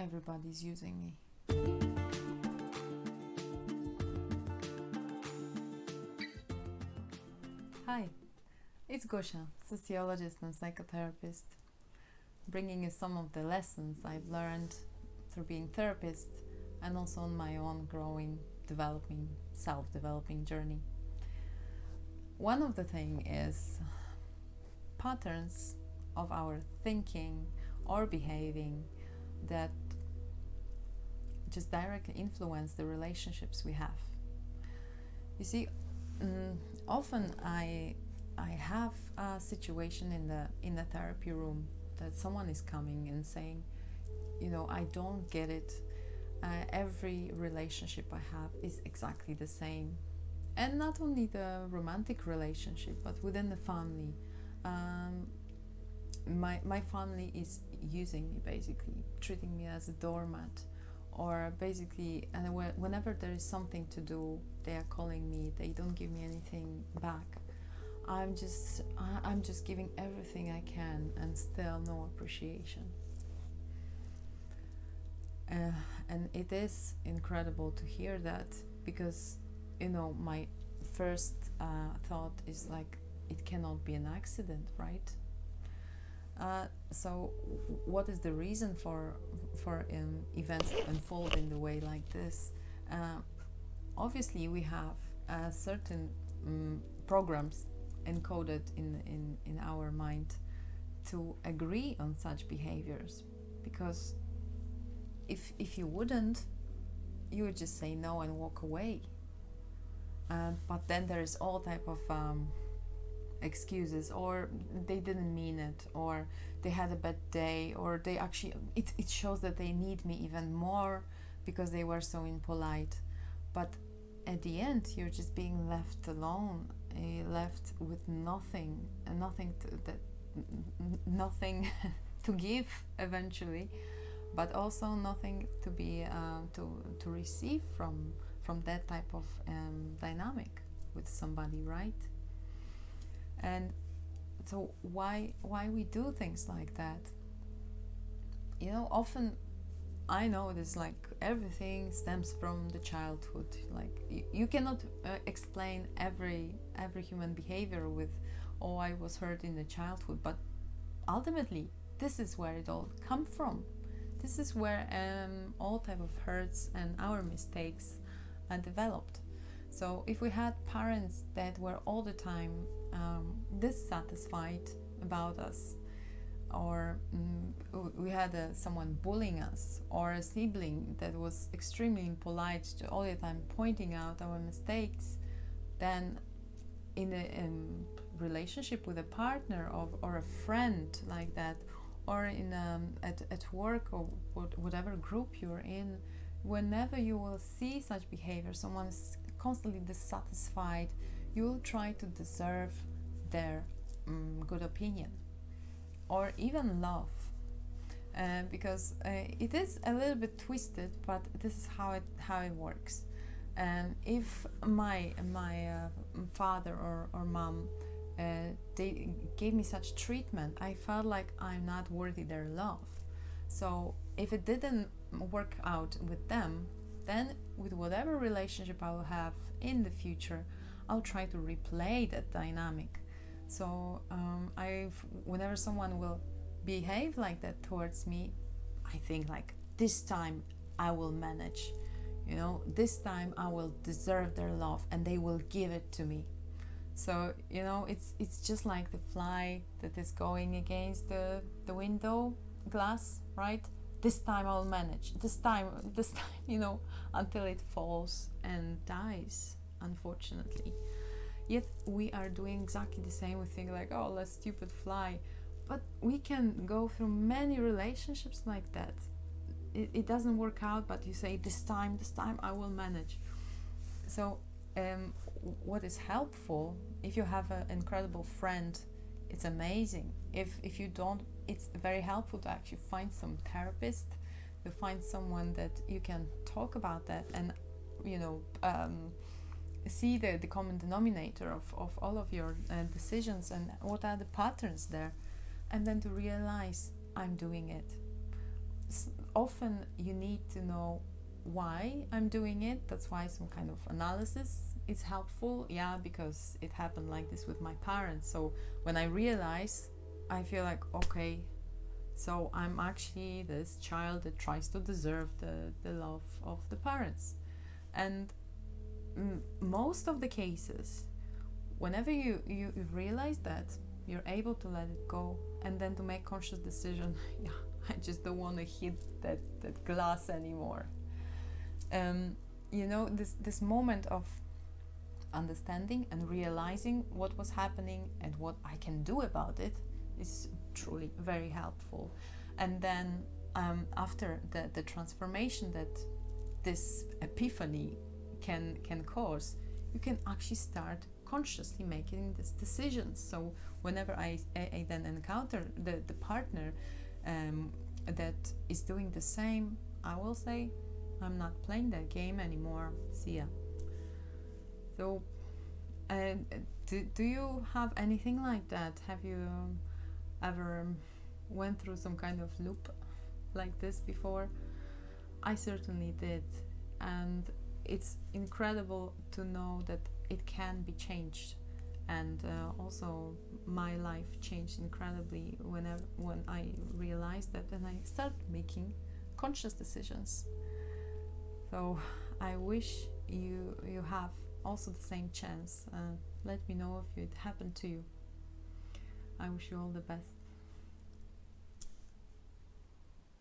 Everybody's using me. Hi, it's Gosia, sociologist and psychotherapist, bringing you some of the lessons I've learned through being therapist and also on my own growing, developing, self-developing journey. One of the things is patterns of our thinking or behaving that just directly influence the relationships we have. You see, often I have a situation in the therapy room that someone is coming and saying, I don't get it. Every relationship I have is exactly the same, and not only the romantic relationship, but within the family. My family is using me, basically treating me as a doormat, or basically, and whenever there is something to do, they are calling me. They don't give me anything back. I'm just giving everything I can, and still no appreciation. And it is incredible to hear that, because my first thought is like, it cannot be an accident, right? So what is the reason for events to unfold in the way like this? Obviously we have certain programs encoded in our mind to agree on such behaviors, because if you wouldn't, you would just say no and walk away. But then there's all type of excuses, or they didn't mean it, or they had a bad day, or they actually, it shows that they need me even more because they were so impolite. But at the end, you're just being left alone, left with nothing, and nothing to give eventually, but also nothing to be to receive from that type of dynamic with somebody, right? And so why we do things like that? Often I know this, like, everything stems from the childhood. Like you cannot explain every human behavior with, oh, I was hurt in the childhood, but ultimately this is where it all comes from. This is where all type of hurts and our mistakes are developed. So if we had parents that were all the time dissatisfied about us, or we had someone bullying us, or a sibling that was extremely impolite, all the time pointing out our mistakes, then in a relationship with a partner or a friend like that, or in at work, or whatever group you're in, whenever you will see such behavior, someone is constantly dissatisfied, you will try to deserve their good opinion or even love, because it is a little bit twisted, but this is how it works. If my father or mom they gave me such treatment, I felt like I'm not worthy their love. So if it didn't work out with them, then with whatever relationship I will have in the future, I'll try to replay that dynamic. So whenever someone will behave like that towards me, I think like, this time I will manage. This time I will deserve their love, and they will give it to me. So it's just like the fly that is going against the window glass, right? This time I'll manage. This time, until it falls and dies, unfortunately. Yet we are doing exactly the same. We think like, oh, let's stupid fly. But we can go through many relationships like that. It doesn't work out, but you say, this time I will manage. So what is helpful, if you have an incredible friend, it's amazing. If you don't, it's very helpful to actually find some therapist, to find someone that you can talk about that, and see the common denominator of all of your decisions, and what are the patterns there, and then to realize, I'm doing it. often you need to know why I'm doing it. That's why some kind of analysis is helpful. Yeah, because it happened like this with my parents. So when I realize, I feel like, okay, so I'm actually this child that tries to deserve the love of the parents. And most of the cases, whenever you realize that, you're able to let it go and then to make conscious decision. Yeah, I just don't want to hit that glass anymore. You know, this moment of understanding and realizing what was happening and what I can do about it is truly very helpful. And then after the transformation that this epiphany can cause, you can actually start consciously making these decisions. So whenever I then encounter the partner that is doing the same, I will say, I'm not playing that game anymore, see ya. So do you have anything like that? Have you ever went through some kind of loop like this before? I certainly did, and it's incredible to know that it can be changed. And also my life changed incredibly when I realized that, and I started making conscious decisions. So I wish you have also the same chance. Let me know if it happened to you. I wish you all the best.